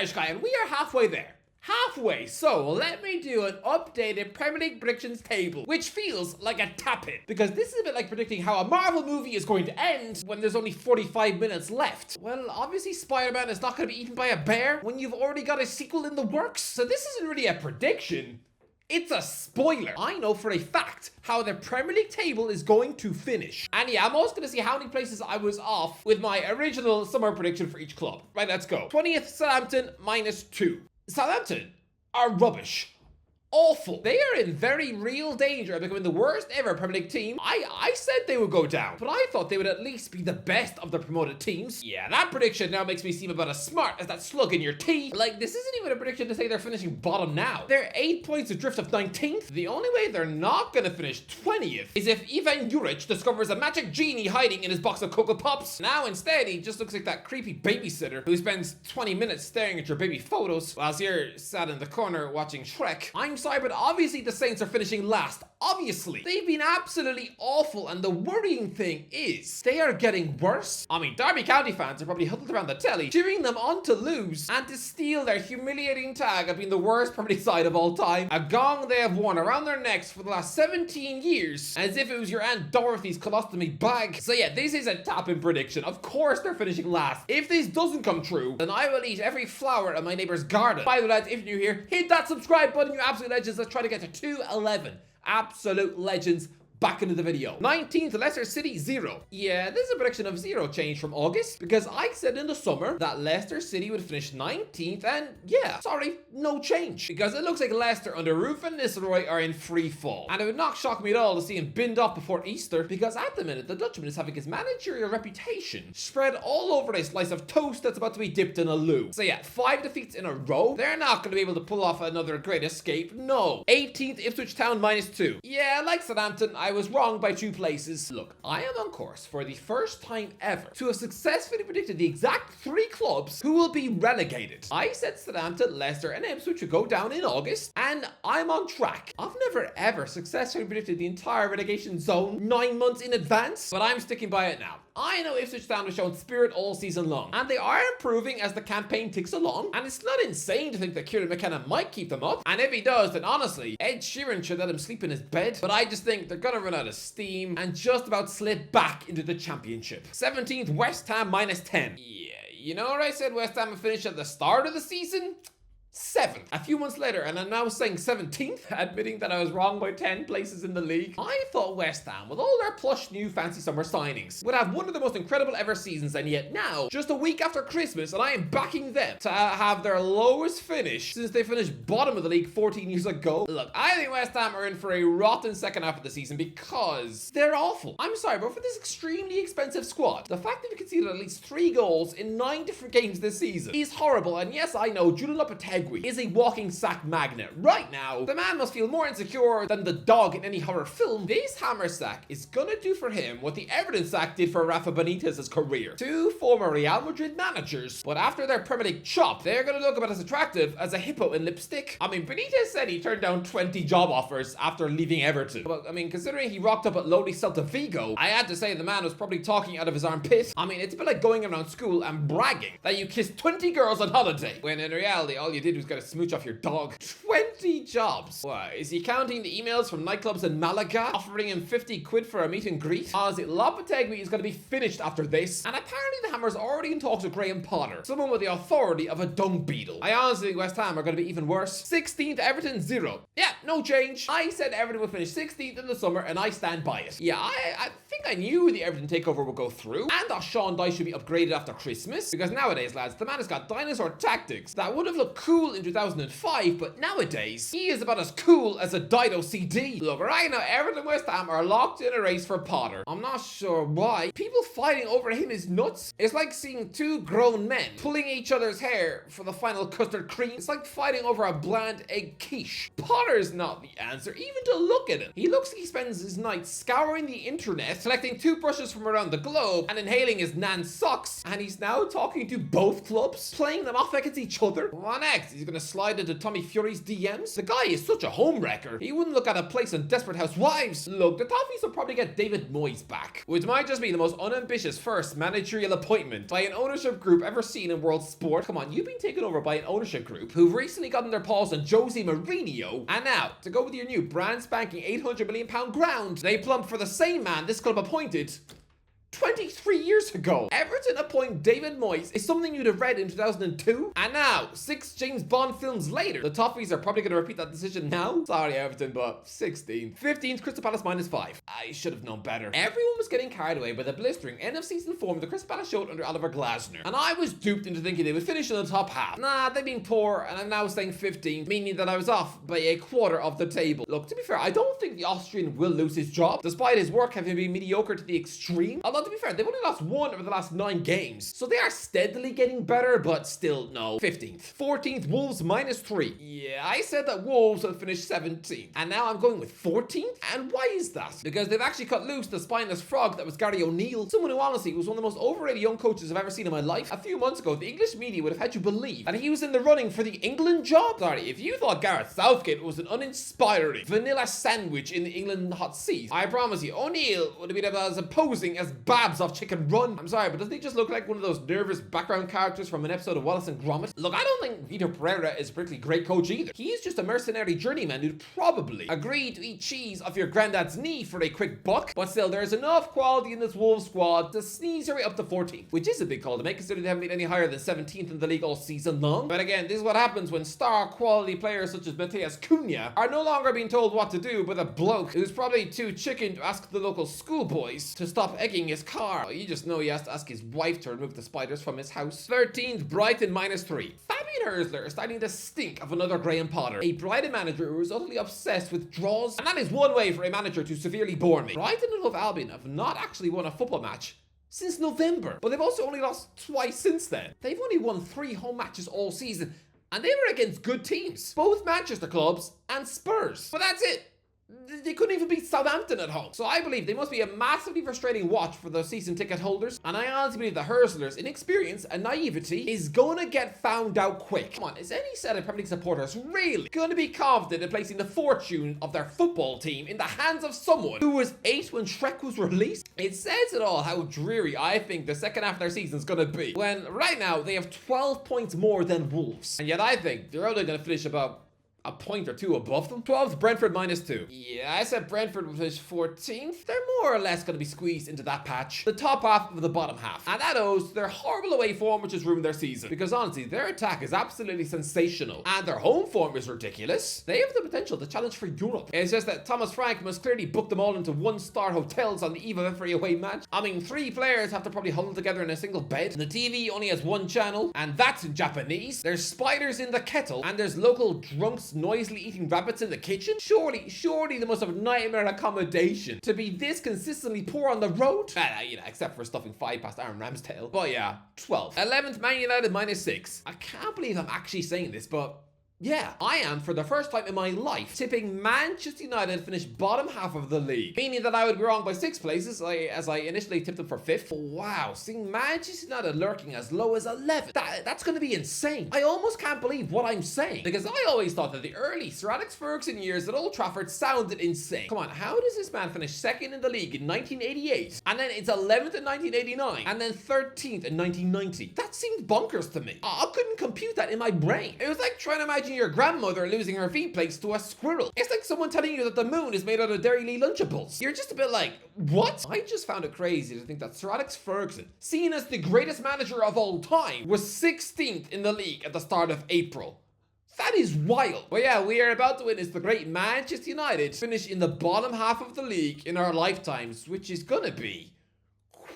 Irish Guy, and we are halfway there. Halfway, so let me do an updated Premier League predictions table, which feels like a tap-in, because this is a bit like predicting how a Marvel movie is going to end when there's only 45 minutes left. Well, obviously Spider-Man is not going to be eaten by a bear when you've already got a sequel in the works, so this isn't really a prediction. It's a spoiler. I know for a fact how the Premier League table is going to finish. And yeah, I'm also going to see how many places I was off with my original summer prediction for each club. Right, let's go. 20th, Southampton, -2. Southampton are rubbish. Awful. They are in very real danger of becoming the worst ever Premier League team. I said they would go down, but I thought they would at least be the best of the promoted teams. Yeah, that prediction now makes me seem about as smart as that slug in your teeth. Like, this isn't even a prediction to say they're finishing bottom now. They're 8 points adrift of 19th. The only way they're not going to finish 20th is if Ivan Juric discovers a magic genie hiding in his box of Cocoa Pops. Now, instead, he just looks like that creepy babysitter who spends 20 minutes staring at your baby photos whilst you're sat in the corner watching Shrek. I'm sorry, but obviously the Saints are finishing last. Obviously. They've been absolutely awful, and the worrying thing is they are getting worse. I mean, Derby County fans are probably huddled around the telly, cheering them on to lose and to steal their humiliating tag of being the worst Premier League side of all time. A gong they have worn around their necks for the last 17 years, as if it was your Aunt Dorothy's colostomy bag. So yeah, this is a tap-in prediction. Of course they're finishing last. If this doesn't come true, then I will eat every flower in my neighbor's garden. By the way, lads, if you're new here, hit that subscribe button, you absolute legends. Let's try to get to 211. Absolute legends. Back into the video. 19th, Leicester City, 0. Yeah, this is a prediction of 0 change from August, because I said in the summer that Leicester City would finish 19th, and yeah, sorry, no change. Because it looks like Leicester under Roof Van Nistelrooy are in free fall. And it would not shock me at all to see him binned off before Easter, because at the minute, the Dutchman is having his managerial reputation spread all over a slice of toast that's about to be dipped in a loo. So yeah, 5 defeats in a row. They're not going to be able to pull off another great escape, no. 18th, Ipswich Town, -2. Yeah, like Southampton, I was wrong by 2 places. Look, I am on course for the first time ever to have successfully predicted the exact 3 clubs who will be relegated. I said Southampton, Leicester, and Ipswich would go down in August, and I'm on track. I've never ever successfully predicted the entire relegation zone 9 months in advance, but I'm sticking by it now. I know Ipswich Town has shown spirit all season long, and they are improving as the campaign ticks along, and it's not insane to think that Kieran McKenna might keep them up, and if he does, then honestly, Ed Sheeran should let him sleep in his bed, but I just think they're gonna run out of steam and just about slip back into the championship. 17th, West Ham, -10. Yeah, you know where I said West Ham would finish at the start of the season? 7th. A few months later, and I'm now saying 17th, admitting that I was wrong by 10 places in the league. I thought West Ham, with all their plush new fancy summer signings, would have one of the most incredible ever seasons, and yet now, just a week after Christmas, and I am backing them to have their lowest finish since they finished bottom of the league 14 years ago. Look, I think West Ham are in for a rotten second half of the season because they're awful. I'm sorry, but for this extremely expensive squad, the fact that we conceded at least 3 goals in 9 different games this season is horrible, and yes, I know, Julian Lopetegui is a walking sack magnet. Right now, the man must feel more insecure than the dog in any horror film. This hammer sack is gonna do for him what the Everton sack did for Rafa Benitez's career. 2 former Real Madrid managers, but after their Premier League chop, they're gonna look about as attractive as a hippo in lipstick. I mean, Benitez said he turned down 20 job offers after leaving Everton. But I mean, considering he rocked up at lowly Celta Vigo, I had to say the man was probably talking out of his armpit. I mean, it's a bit like going around school and bragging that you kissed 20 girls on holiday, when in reality, all you did was get a smooch off your dog. 20 jobs. Why, is he counting the emails from nightclubs in Malaga, offering him 50 quid for a meet and greet? Honestly, Lopetegui is going to be finished after this, and apparently the Hammer's already in talks with Graham Potter, someone with the authority of a dung beetle. I honestly think West Ham are going to be even worse. 16th, Everton, 0. Yeah, no change. I said Everton would finish 16th in the summer, and I stand by it. Yeah, I think I knew the Everton takeover would go through, and that Sean Dyche should be upgraded after Christmas, because nowadays, lads, the man has got dinosaur tactics that would have looked cool in 2005, but nowadays, he is about as cool as a Dido CD. Look, right now, Everton and West Ham are locked in a race for Potter. I'm not sure why. People fighting over him is nuts. It's like seeing 2 grown men pulling each other's hair for the final custard cream. It's like fighting over a bland egg quiche. Potter's not the answer, even to look at him. He looks like he spends his nights scouring the internet to collecting toothbrushes from around the globe and inhaling his nan's socks, and he's now talking to both clubs, playing them off against each other. What next? He's gonna slide into Tommy Fury's DMs? The guy is such a homewrecker. He wouldn't look at a place on Desperate Housewives. Look, the Toffees will probably get David Moyes back, which might just be the most unambitious first managerial appointment by an ownership group ever seen in world sport. Come on, you've been taken over by an ownership group who've recently gotten their paws on Jose Mourinho, and now, to go with your new brand spanking £800 million ground, they plump for the same man this club appointed 23 years ago. Everton appoint David Moyes is something you'd have read in 2002. And now, 6 James Bond films later, the Toffees are probably going to repeat that decision now. Sorry, Everton, but 16th. 15th, Crystal Palace -5. I should have known better. Everyone was getting carried away by the blistering end of season form the Crystal Palace showed under Oliver Glasner, and I was duped into thinking they would finish in the top half. Nah, they've been poor, and I'm now saying 15th, meaning that I was off by a quarter of the table. Look, to be fair, I don't think the Austrian will lose his job, despite his work having been mediocre to the extreme. Although, to be fair, they've only lost 1 over the last 9 games, so they are steadily getting better, but still, no. 15th. 14th, Wolves -3. Yeah, I said that Wolves will finish 17th, and now I'm going with 14th? And why is that? Because they've actually cut loose the spineless frog that was Gary O'Neill, someone who honestly was one of the most overrated young coaches I've ever seen in my life. A few months ago, the English media would have had you believe that he was in the running for the England job. Sorry, if you thought Gareth Southgate was an uninspiring vanilla sandwich in the England hot seat, I promise you, O'Neill would have been about as imposing as Babs off Chicken Run. I'm sorry, but doesn't he just look like one of those nervous background characters from an episode of Wallace and Gromit? Look, I don't think Vitor Pereira is a particularly great coach either. He's just a mercenary journeyman who'd probably agree to eat cheese off your granddad's knee for a quick buck, but still, there's enough quality in this Wolves squad to sneeze your way up to 14th, which is a big call to make, considering they haven't been any higher than 17th in the league all season long. But again, this is what happens when star quality players such as Mateus Cunha are no longer being told what to do by a bloke who's probably too chicken to ask the local schoolboys to stop egging his car. You just know he has to ask his wife to remove the spiders from his house. 13th, Brighton -3. Fabian Hurstler is starting to stink of another Graham Potter, a Brighton manager who is utterly obsessed with draws, and that is one way for a manager to severely bore me. Brighton and Hove Albion have not actually won a football match since November, but they've also only lost twice since then. They've only won 3 home matches all season, and they were against good teams, both Manchester clubs and Spurs. But that's it. They couldn't even beat Southampton at home. So I believe they must be a massively frustrating watch for the season ticket holders. And I honestly believe that Hurstler's inexperience and naivety is going to get found out quick. Come on, is any set of Premier League supporters really going to be confident in placing the fortune of their football team in the hands of someone who was 8 when Shrek was released? It says it all how dreary I think the second half of their season is going to be, when right now they have 12 points more than Wolves. And yet I think they're only going to finish about a point or 2 above them. 12th, Brentford -2. Yeah, I said Brentford would finish 14th. They're more or less going to be squeezed into that patch, the top half of the bottom half. And that owes to their horrible away form, which has ruined their season. Because honestly, their attack is absolutely sensational. And their home form is ridiculous. They have the potential to challenge for Europe. It's just that Thomas Frank must clearly book them all into 1-star hotels on the eve of every away match. I mean, 3 players have to probably huddle together in a single bed. The TV only has 1 channel, and that's in Japanese. There's spiders in the kettle, and there's local drunks noisily eating rabbits in the kitchen. Surely they must have nightmare accommodation to be this consistently poor on the road. Except for stuffing 5 past Aaron Ramsdale. But yeah, 12th. 11th, Man United -6. I can't believe I'm actually saying this, but yeah, I am, for the first time in my life, tipping Manchester United to finish bottom half of the league. Meaning that I would be wrong by 6 places, as I initially tipped them for 5th. Wow, seeing Manchester United lurking as low as 11th, that's going to be insane. I almost can't believe what I'm saying, because I always thought that the early Sir Alex Ferguson years at Old Trafford sounded insane. Come on, how does this man finish 2nd in the league in 1988, and then it's 11th in 1989, and then 13th in 1990? That seemed bonkers to me. I couldn't compute that in my brain. It was like trying to imagine your grandmother losing her feed plates to a squirrel. It's like someone telling you that the moon is made out of Dairy Lee Lunchables. You're just a bit like, what? I just found it crazy to think that Sir Alex Ferguson, seen as the greatest manager of all time, was 16th in the league at the start of April. That is wild. But yeah, we are about to witness the great Manchester United finish in the bottom half of the league in our lifetimes, which is gonna be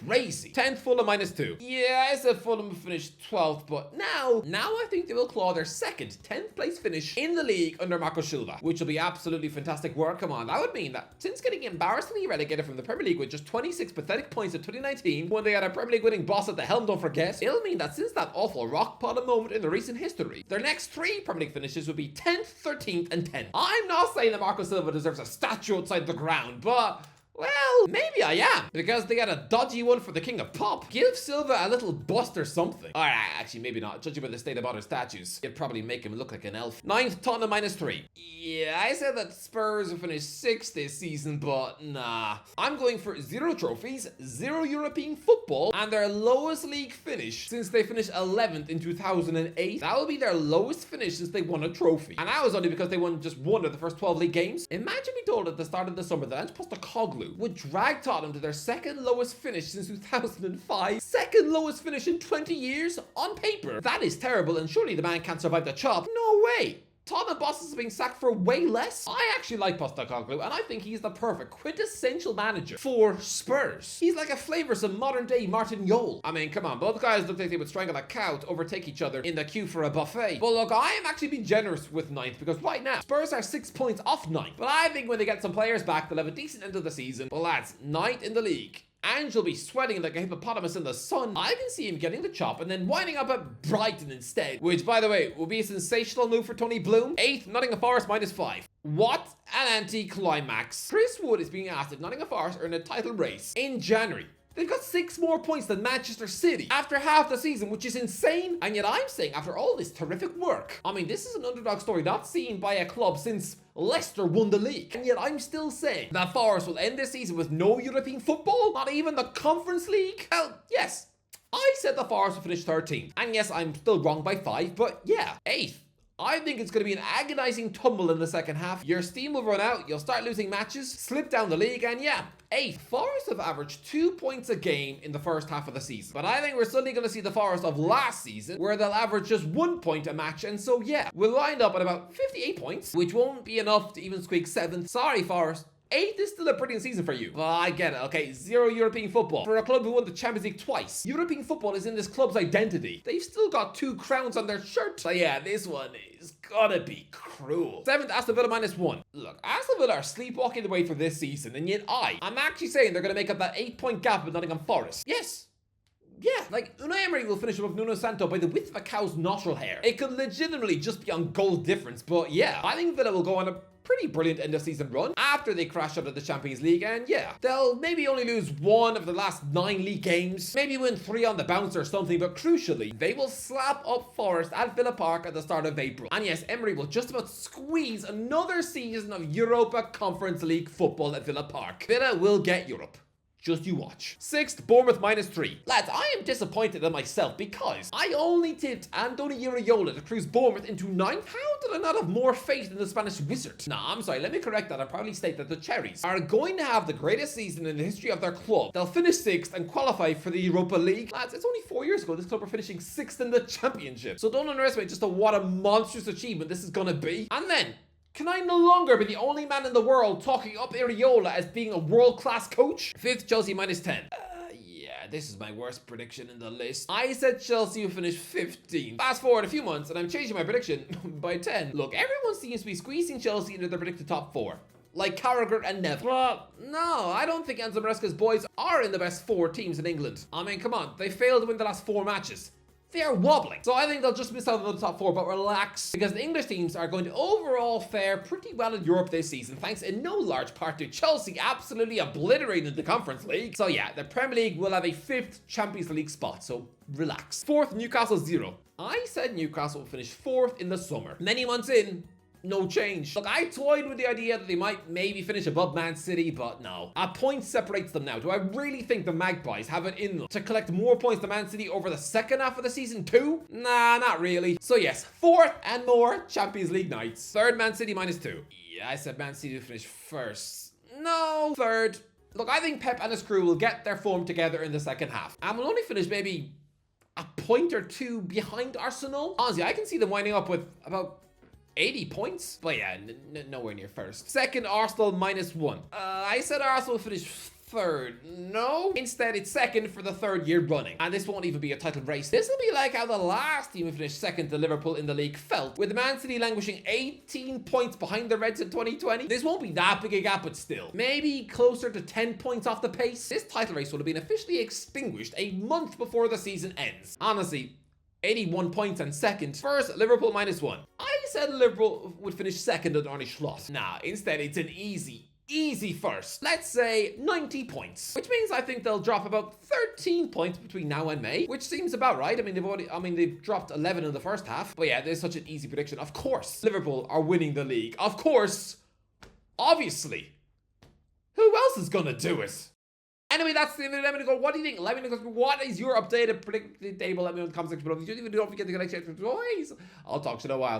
crazy. 10th, Fulham -2. Yeah, I said Fulham finished 12th, but now I think they will claw their second 10th place finish in the league under Marco Silva, which will be absolutely fantastic work. Come on, that would mean that since getting embarrassingly relegated from the Premier League with just 26 pathetic points in 2019, when they had a Premier League winning boss at the helm, don't forget, it'll mean that since that awful rock bottom moment in the recent history, their next 3 Premier League finishes would be 10th, 13th, and 10th. I'm not saying that Marco Silva deserves a statue outside the ground, but Well, maybe I am, because they got a dodgy one for the King of Pop. Give Silva a little bust or something. Alright, actually, maybe not. Judging by the state of modern statues, it'd probably make him look like an elf. 9th, Tottenham -3. Yeah, I said that Spurs will finish 6th this season, but nah. I'm going for 0 trophies, 0 European football, and their lowest league finish since they finished 11th in 2008. That will be their lowest finish since they won a trophy. And that was only because they won just one of the first 12 league games. Imagine being told at the start of the summer that Ange Postecoglou would drag Tottenham to their second lowest finish since 2005. Second lowest finish in 20 years? On paper. That is terrible, and surely the man can't survive the chop. No way! Tottenham bosses are being sacked for way less. I actually like Postecoglou, and I think he's the perfect quintessential manager for Spurs. He's like a flavoursome modern-day Martin Yole. I mean, come on, both guys look like they would strangle a cow to overtake each other in the queue for a buffet. But look, I am actually being generous with 9th, because right now, Spurs are 6 points off 9th. But I think when they get some players back, they'll have a decent end of the season. But lads, 9th in the league. Ange will be sweating like a hippopotamus in the sun. I can see him getting the chop and then winding up at Brighton instead, which, by the way, will be a sensational move for Tony Bloom. 8th, Nottingham Forest -5. What an anti-climax. Chris Wood is being asked if Nottingham Forest are in a title race in January. They've got 6 more points than Manchester City after half the season, which is insane. And yet I'm saying, after all this terrific work, I mean, this is an underdog story not seen by a club since Leicester won the league. And yet I'm still saying that Forest will end this season with no European football, not even the Conference League. Well, yes, I said the Forest will finish 13th. And yes, I'm still wrong by 5, but yeah, 8th. I think it's going to be an agonizing tumble in the second half. Your steam will run out, you'll start losing matches, slip down the league, and yeah, 8th. Forest have averaged 2 points a game in the first half of the season. But I think we're suddenly going to see the Forest of last season, where they'll average just 1 point a match, and so yeah, we'll wind up at about 58 points, which won't be enough to even squeak 7th. Sorry, Forest. 8th is still a brilliant season for you. Well, I get it, okay? 0 European football. For a club who won the Champions League twice, European football is in this club's identity. They've still got 2 crowns on their shirt. So yeah, this one is gonna be cruel. 7th, Aston Villa -1. Look, Aston Villa are sleepwalking the way for this season, and yet I'm actually saying they're gonna make up that 8-point gap with Nottingham Forest. Yes. Yeah, like, Unai Emery will finish above Nuno Santo by the width of a cow's nostril hair. It could legitimately just be on goal difference, but yeah, I think Villa will go on a pretty brilliant end of season run after they crash out of the Champions League, and yeah, they'll maybe only lose 1 of the last 9 league games, maybe win 3 on the bounce or something, but crucially, they will slap up Forest at Villa Park at the start of April. And yes, Emery will just about squeeze another season of Europa Conference League football at Villa Park. Villa will get Europe. Just you watch. 6th, Bournemouth -3. Lads, I am disappointed in myself because I only tipped Andoni Iraola to cruise Bournemouth into 9th. How did I not have more faith in the Spanish wizard? Nah, I'm sorry, let me correct that and proudly state that the Cherries are going to have the greatest season in the history of their club. They'll finish 6th and qualify for the Europa League. Lads, it's only 4 years ago this club were finishing 6th in the Championship. So don't underestimate just what a monstrous achievement this is gonna be. And then, can I no longer be the only man in the world talking up Iraola as being a world-class coach? 5th, Chelsea -10. Yeah, this is my worst prediction in the list. I said Chelsea would finish 15th. Fast forward a few months and I'm changing my prediction by 10. Look, everyone seems to be squeezing Chelsea into their predicted top 4. Like Carragher and Neville. Well, no, I don't think Enzo Maresca's boys are in the best 4 teams in England. I mean, come on, they failed to win the last 4 matches. They are wobbling. So I think they'll just miss out on the top 4, but relax, because the English teams are going to overall fare pretty well in Europe this season, thanks in no large part to Chelsea absolutely obliterating the Conference League. So yeah, the Premier League will have a 5th Champions League spot, so relax. 4th, Newcastle 0. I said Newcastle will finish 4th in the summer. Many months in, no change. Look, I toyed with the idea that they might maybe finish above Man City, but no. A point separates them now. Do I really think the Magpies have it in them to collect more points than Man City over the second half of the season too? Nah, not really. So yes, 4th and more Champions League nights. 3rd, Man City -2. Yeah, I said Man City to finish 1st. No, 3rd. Look, I think Pep and his crew will get their form together in the second half, and will only finish maybe a point or 2 behind Arsenal. Honestly, I can see them winding up with about 80 points? But yeah, nowhere near 1st. 2nd, Arsenal -1. I said Arsenal will finish 3rd. No. Instead, it's 2nd for the 3rd year running. And this won't even be a title race. This will be like how the last team who finished 2nd to Liverpool in the league felt, with Man City languishing 18 points behind the Reds in 2020. This won't be that big a gap, but still. Maybe closer to 10 points off the pace. This title race would have been officially extinguished a month before the season ends. Honestly, 81 points and 2nd. 1st, Liverpool -1. I said Liverpool would finish 2nd under Arne Slot. Nah, instead it's an easy easy first. Let's say 90 points, which means I think they'll drop about 13 points between now and May, which seems about right. I mean, they've dropped 11 in the first half. But yeah, there's such an easy prediction. Of course, Liverpool are winning the league. Of course, obviously. Who else is gonna do it? Anyway, that's the end of it. Let me know, what do you think? Let me know, what is your updated predicted table? Let me know in the comment section below. If you don't forget to like, share, subscribe. I'll talk to you in a while.